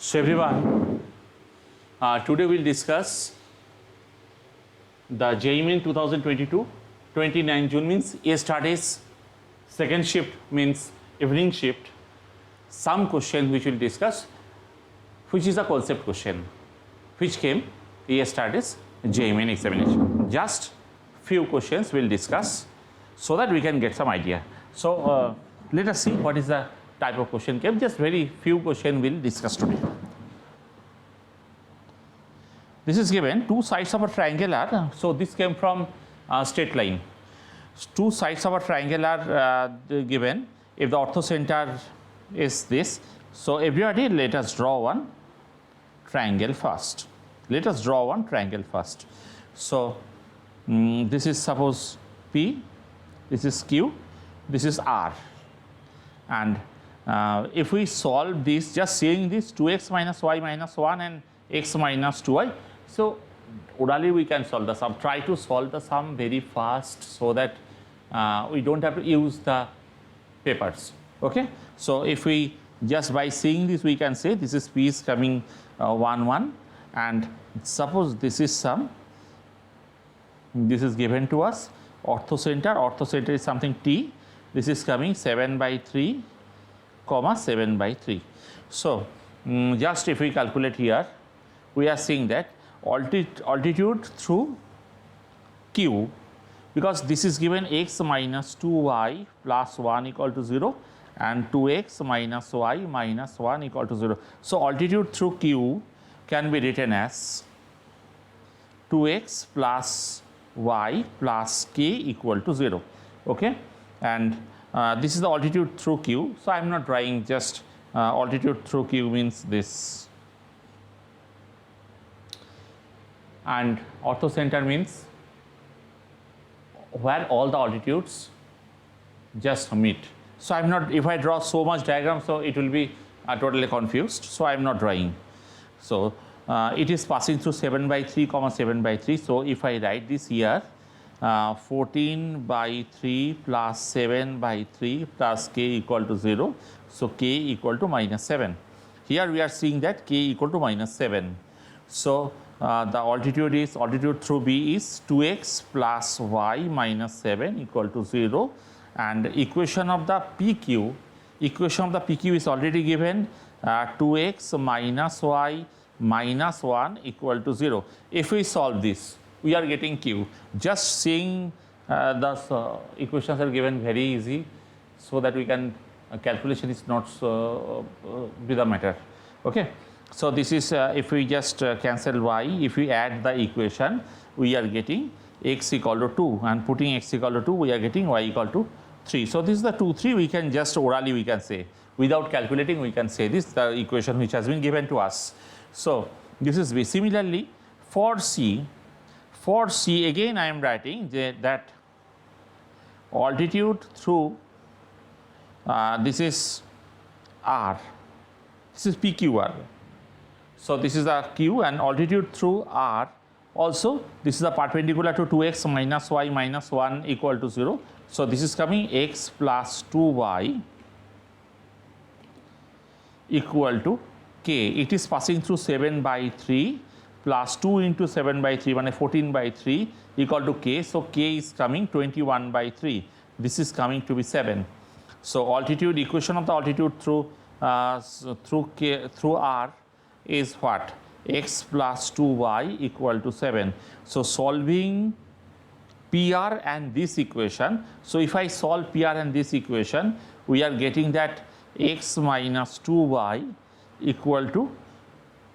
So everyone, today we'll discuss the JEE MAIN 2022, 29 June means A studies, second shift means evening shift, some question which we'll discuss, which is a concept question, which came A studies JEE MAIN examination. Just few questions we'll discuss so that we can get some idea. So let us see what is the type of question came. Just very few question we'll discuss today. This is given two sides of a triangle are, so this came from straight line. Two sides of a triangle are given if the orthocenter is this. So everybody let us draw one triangle first. Let us draw one triangle first. So this is suppose P, this is Q, this is R, and if we solve this, just seeing this 2x minus y minus 1 and x minus 2y, so orally we can solve the sum. Try to solve the sum very fast so that we don't have to use the papers. Okay. So if we just by seeing this, we can say this is P is coming 1 1, and suppose this is sum. This is given to us orthocenter is something T. This is coming 7 by 3 comma 7 by 3. So just if we calculate here, we are seeing that altitude through Q, because this is given x minus 2y plus 1 equal to 0 and 2x minus y minus 1 equal to 0. So altitude through Q can be written as 2x plus y plus k equal to 0. Okay, and this is the altitude through Q. So I am not drawing, just altitude through Q means this, and orthocenter means where all the altitudes just meet. So I am not, if I draw so much diagram, so it will be totally confused. So I am not drawing. So it is passing through 7 by 3 comma 7 by 3. So if I write this here, 14 by 3 plus 7 by 3 plus k equal to 0. So k equal to minus 7. Here we are seeing that k equal to minus 7. So the altitude through B is 2x plus y minus 7 equal to 0, and equation of the PQ is already given 2x minus y minus 1 equal to 0. If we solve this, we are getting Q. Just seeing the equations are given very easy, so that we can calculation is not be the matter. Okay. So this is if we just cancel y, if we add the equation, we are getting x equal to 2, and putting x equal to 2, we are getting y equal to 3. So this is the 2 3, we can just orally we can say, without calculating we can say this, the equation which has been given to us. So this is B. Similarly for C again I am writing that altitude through this is R, this is PQR. So this is the Q, and altitude through R also, this is the perpendicular to 2x minus y minus 1 equal to 0. So this is coming x plus 2y equal to k. It is passing through 7 by 3 plus 2 into 7 by 3, means 14 by 3 equal to k. So k is coming 21 by 3. This is coming to be 7. So altitude, equation of the altitude through R is what? X plus 2y equal to 7. So solving PR and this equation. So if I solve PR and this equation, we are getting that x minus 2y equal to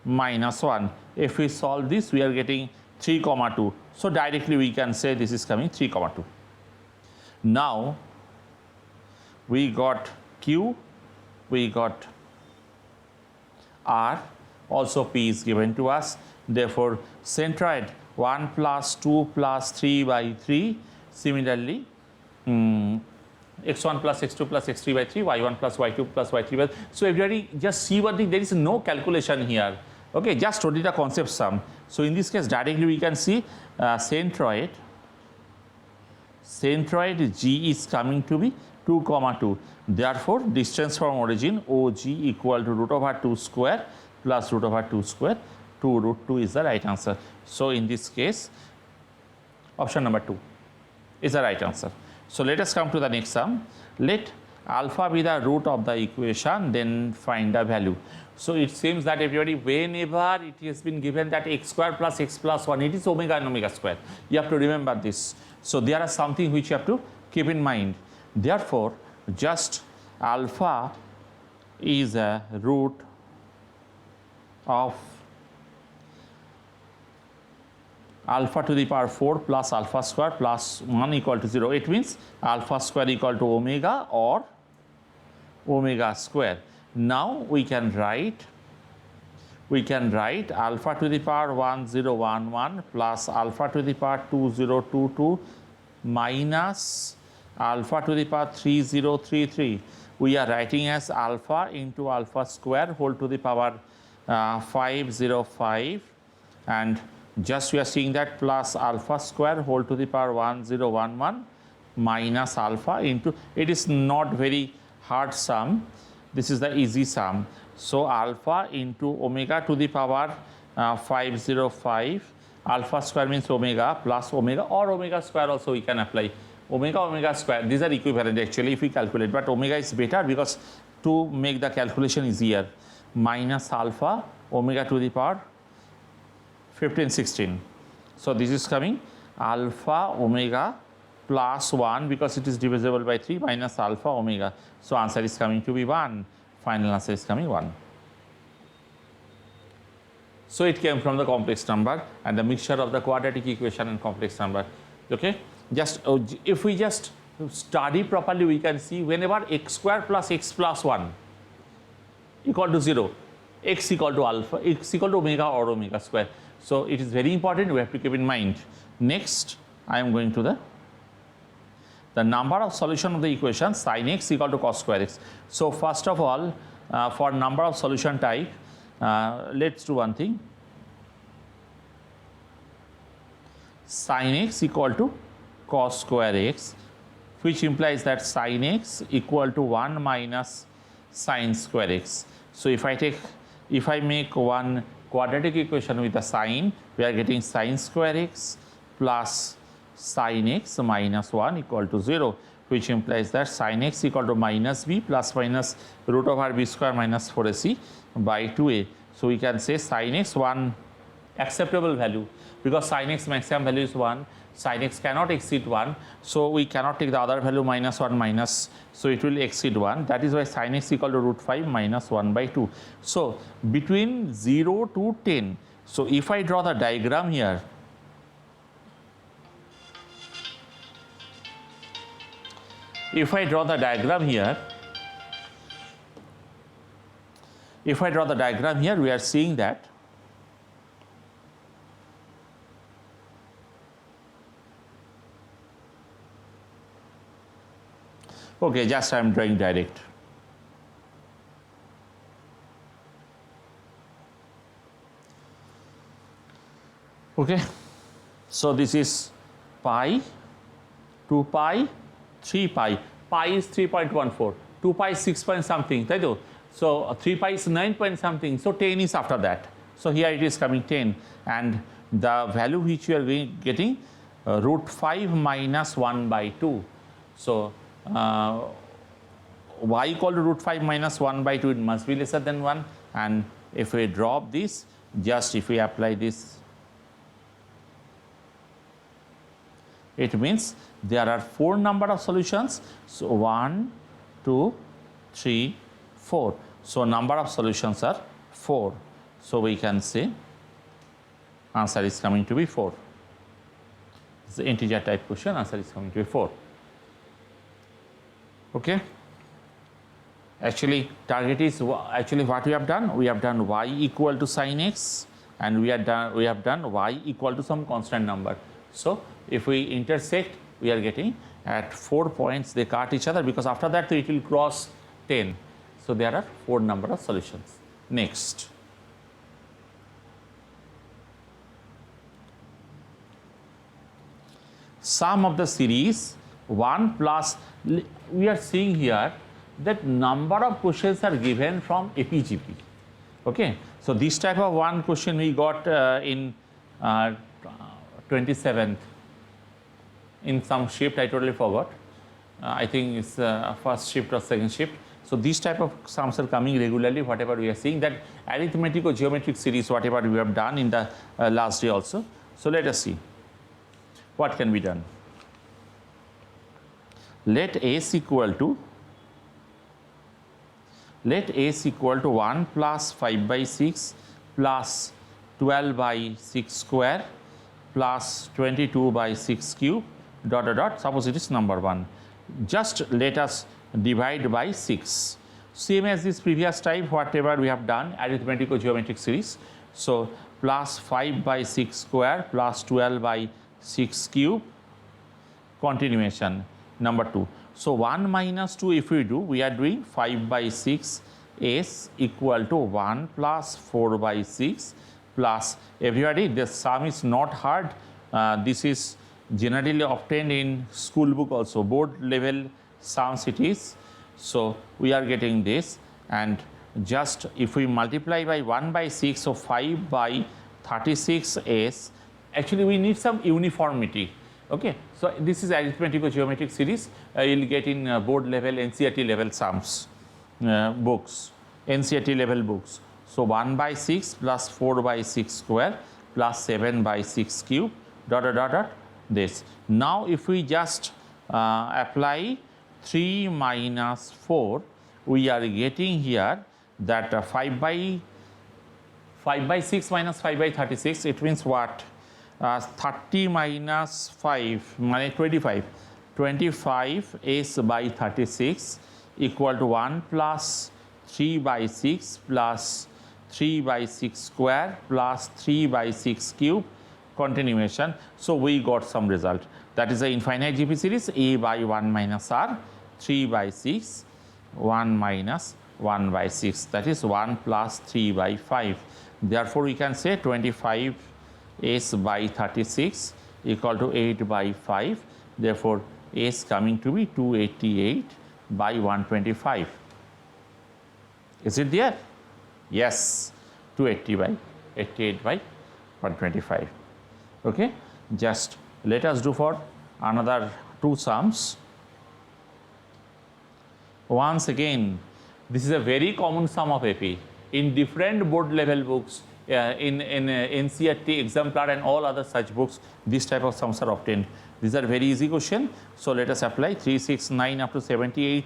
minus 1. If we solve this, we are getting 3 comma 2. So directly we can say this is coming 3 comma 2. Now we got Q, we got R, also P is given to us. Therefore centroid 1 plus 2 plus 3 by 3. Similarly x1 plus x2 plus x3 by 3, y1 plus y2 plus y3 by 3. So everybody just see one thing, there is no calculation here. Okay, just study the concept sum. So in this case directly we can see centroid G is coming to be 2, 2. Therefore distance from origin OG equal to root over 2 square plus root over 2 square. 2 root 2 is the right answer. So in this case, option number 2 is the right answer. So let us come to the next sum. Let alpha be the root of the equation, then find the value. So it seems that everybody, whenever it has been given that x square plus x plus 1, it is omega and omega square. You have to remember this. So there are something which you have to keep in mind. Therefore, just alpha is a root of alpha to the power 4 plus alpha square plus 1 equal to 0. It means alpha square equal to omega or omega square. Now we can write alpha to the power 1011 plus alpha to the power 2022 minus alpha to the power 3033. We are writing as alpha into alpha square whole to the power 505, and just we are seeing that plus alpha square whole to the power 1011 minus alpha into, it is not very hard sum, this is the easy sum. So alpha into omega to the power 505, alpha square means omega plus omega, or omega square also we can apply. Omega square, these are equivalent actually if we calculate, but omega is better because to make the calculation easier. Minus alpha omega to the power 1516. So this is coming alpha omega plus 1 because it is divisible by 3 minus alpha omega. So answer is coming to be 1. Final answer is coming 1. So it came from the complex number and the mixture of the quadratic equation and complex number. Okay, just if we just study properly, we can see whenever x square plus x plus 1 equal to 0, x equal to alpha, x equal to omega or omega square. So it is very important, we have to keep in mind. Next, I am going to the number of solution of the equation sin x equal to cos square x. So first of all, for number of solution type, let's do one thing. Sin x equal to cos square x, which implies that sin x equal to 1 minus sin square x. So if I make one quadratic equation with a sine, we are getting sin square x plus sin x minus 1 equal to 0, which implies that sin x equal to minus b plus minus root over b square minus 4ac by 2a. So we can say sin x one acceptable value, because sin x maximum value is 1, sin x cannot exceed 1, so we cannot take the other value minus 1 minus, so it will exceed 1. That is why sin x equal to root 5 minus 1 by 2. So between 0 to 10, so if I draw the diagram here, we are seeing that okay, just I am drawing direct. Okay, so this is pi, 2 pi, 3 pi. Pi is 3.14, 2 pi is 6 point something, right? So 3 pi is 9 point something, so 10 is after that. So here it is coming 10, and the value which you are getting root 5 minus 1 by 2. So y equal to root 5 minus 1 by 2, it must be lesser than 1, and if we drop this, just if we apply this, it means there are 4 number of solutions. So 1, 2, 3, 4. So number of solutions are 4. So we can say answer is coming to be 4. It's the integer type question, answer is coming to be 4. Okay. Actually, target is actually what we have done. We have done y equal to sin x, and we have done y equal to some constant number. So if we intersect, we are getting at 4 points, they cut each other, because after that it will cross 10. So there are 4 number of solutions. Next, sum of the series 1 plus, we are seeing here that number of questions are given from APGP. Okay, so this type of one question we got in 27th in some shift. I totally forgot. I think it's first shift or second shift. So these type of sums are coming regularly. Whatever we are seeing, that arithmetic or geometric series, whatever we have done in the last day also. So let us see what can be done. Let S equal to 1 plus 5 by 6 plus 12 by 6 square plus 22 by 6 cube dot dot dot. Suppose it is number 1. Just let us divide by 6. Same as this previous type, whatever we have done, arithmetic or geometric series. So plus 5 by 6 square plus 12 by 6 cube, continuation. Number 2. So 1 minus 2 if we do, we are doing 5 by 6 S equal to 1 plus 4 by 6 plus, everybody, the sum is not hard. This is generally obtained in school book also, board level sums it is. So we are getting this, and just if we multiply by 1 by 6, so 5 by 36S, actually we need some uniformity. Okay, so this is arithmetic or geometric series. You will get in board level, NCERT level sums books, NCERT level books. So 1 by 6 plus 4 by 6 square plus 7 by 6 cube dot dot dot dot this. Now if we just apply 3 minus 4, we are getting here that 5 by 6 minus 5 by 36, it means what? 30 minus 5 means 25. 25 S by 36 equal to 1 plus 3 by 6 plus 3 by 6 square plus 3 by 6 cube, continuation. So we got some result. That is the infinite GP series, A by 1 minus R, 3 by 6, 1 minus 1 by 6. That is 1 plus 3 by 5. Therefore, we can say 25 S by 36 equal to 8 by 5. Therefore, S coming to be 288 by 125. Is it there? Yes, 280 by 88 by 125. Okay, just let us do for another 2 sums. Once again, this is a very common sum of AP in different board level books. In NCERT, exemplar and all other such books, this type of sums are obtained. These are very easy question. So let us apply 3, 6, 9 up to 78.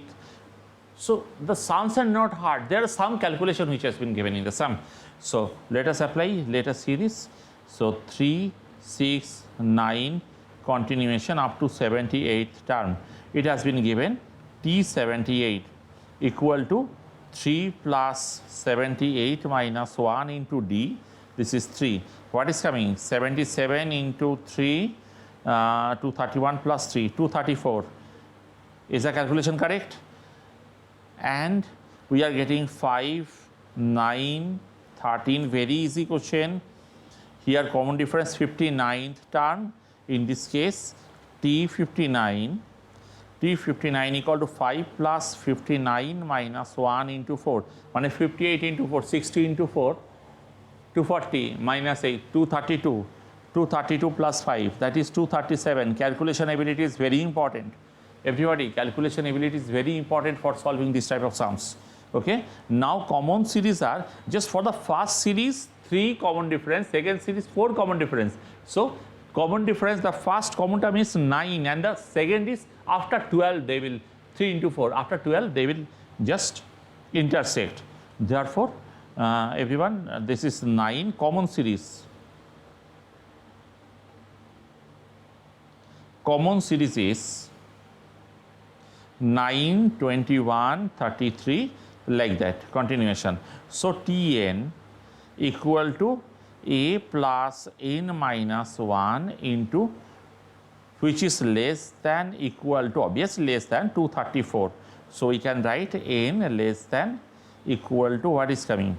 So the sums are not hard. There are some calculation which has been given in the sum. So let us apply, let us see this. So 3, 6, 9, continuation up to 78th term. It has been given T78 equal to 3 plus 78 minus 1 into D. This is 3. What is coming? 77 into 3, 231 plus 3, 234. Is the calculation correct? And we are getting 5, 9, 13. Very easy question. Here common difference 59th term. In this case, T59. T59 equal to 5 plus 59 minus 1 into 4. 58 into 4, 60 into 4, 240 minus 8, 232. 232 plus 5, that is 237. Calculation ability is very important. Everybody, calculation ability is very important for solving this type of sums. Okay. Now common series are, just for the first series 3 common difference, second series 4 common difference. So common difference, the first common term is 9 and the second is after 12 they will 3 into 4, after 12 they will just intersect. Therefore, everyone, this is 9 common series. Common series is 9, 21, 33, like that, continuation. So Tn equal to a plus n minus 1 into, which is less than equal to, obviously less than 234. So we can write n less than equal to, what is coming?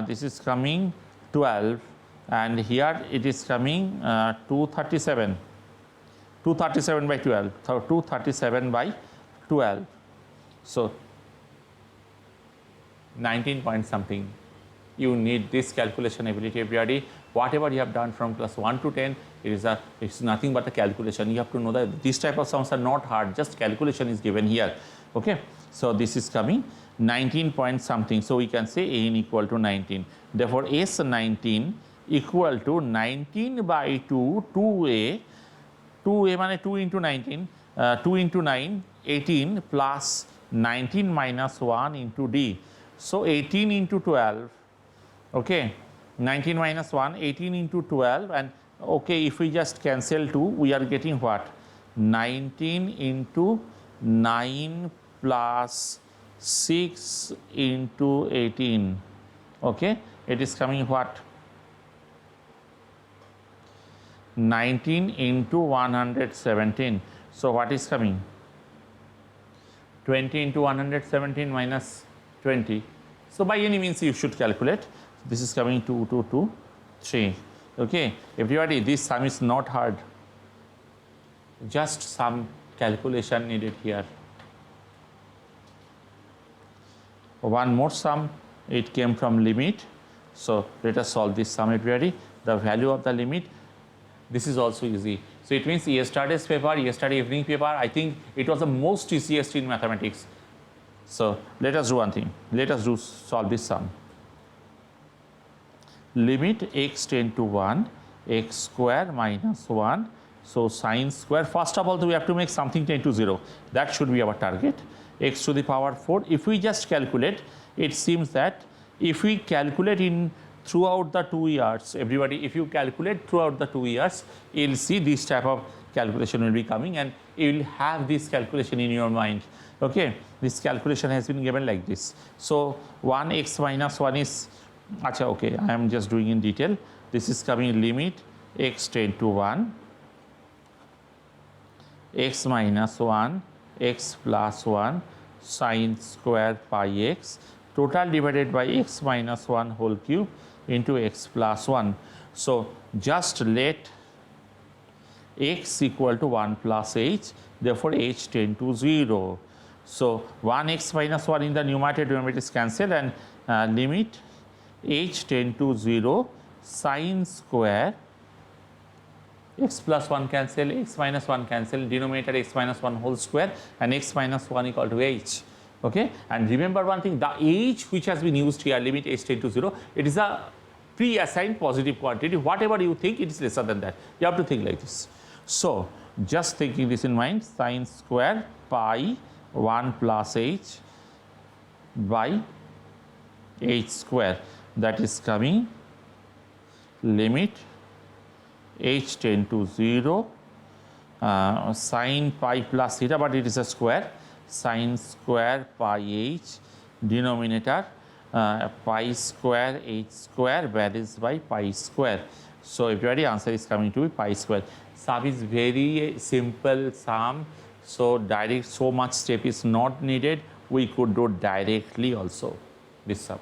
This is coming 12 and here it is coming 237. 237 by 12, so 237 by 12. So 19 point something. You need this calculation ability, everybody. Whatever you have done from class 1 to 10, it's nothing but a calculation. You have to know that these type of sums are not hard, just calculation is given here. Okay, so this is coming 19 point something. So we can say n equal to 19. Therefore, S19 equal to 19 by 2, 2a. 2a means 2 into 19, 2 into 9, 18 plus 19 minus 1 into d. So 18 into 12, okay, 19 minus 1, 18 into 12, and okay, if we just cancel 2, we are getting what? 19 into 9 plus 6 into 18, okay, it is coming what? 19 into 117. So what is coming? 20 into 117 minus 20. So by any means you should calculate. This is coming 2, 2, 2, 3. Okay, everybody, this sum is not hard. Just some calculation needed here. One more sum, it came from limit. So let us solve this sum, everybody. The value of the limit. This is also easy. So it means yesterday's paper, yesterday evening paper, I think it was the most easiest in mathematics. So let us do one thing. Let us solve this sum. Limit x tend to 1, x square minus 1. So sine square. First of all, we have to make something tend to 0. That should be our target. X to the power 4. If we just calculate, it seems that if we calculate in throughout the 2 years, everybody, if you calculate throughout the 2 years, you will see this type of calculation will be coming, and you will have this calculation in your mind. Okay, this calculation has been given like this. So 1x minus 1 is, acha, okay, I am just doing in detail. This is coming limit x tend to 1, x minus 1, x plus 1, sine square pi x, total divided by x minus 1 whole cube into x plus 1. So just let x equal to 1 plus h, therefore h tend to 0. So 1x minus 1 in the numerator denominator is cancelled, and limit h tend to 0, sine square, x plus 1 cancel, x minus 1 cancel, denominator x minus 1 whole square, and x minus 1 equal to h. Okay, and remember one thing, the h which has been used here, limit h tend to 0, it is a pre-assigned positive quantity. Whatever you think, it is lesser than that. You have to think like this. So just thinking this in mind, sine square pi 1 plus h by h square, that is coming limit h tend to 0, sine pi plus theta, but it is a square, sine square pi h, denominator pi square h square varies by pi square. So everybody, answer is coming to be pi square. Sum is very simple sum, so direct, so much step is not needed. We could do directly also this sum.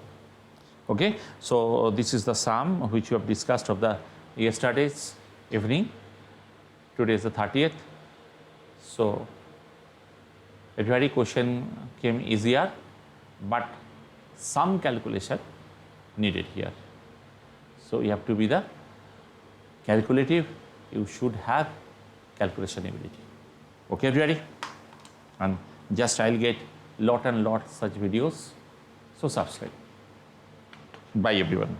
Okay, so this is the sum which we have discussed of the yesterday's evening. Today is the 30th. So everybody, question came easier, but some calculation needed here. So you have to be the calculative, you should have calculation ability. Okay, everybody? And just I'll get lot and lot such videos. So subscribe. Bye everyone.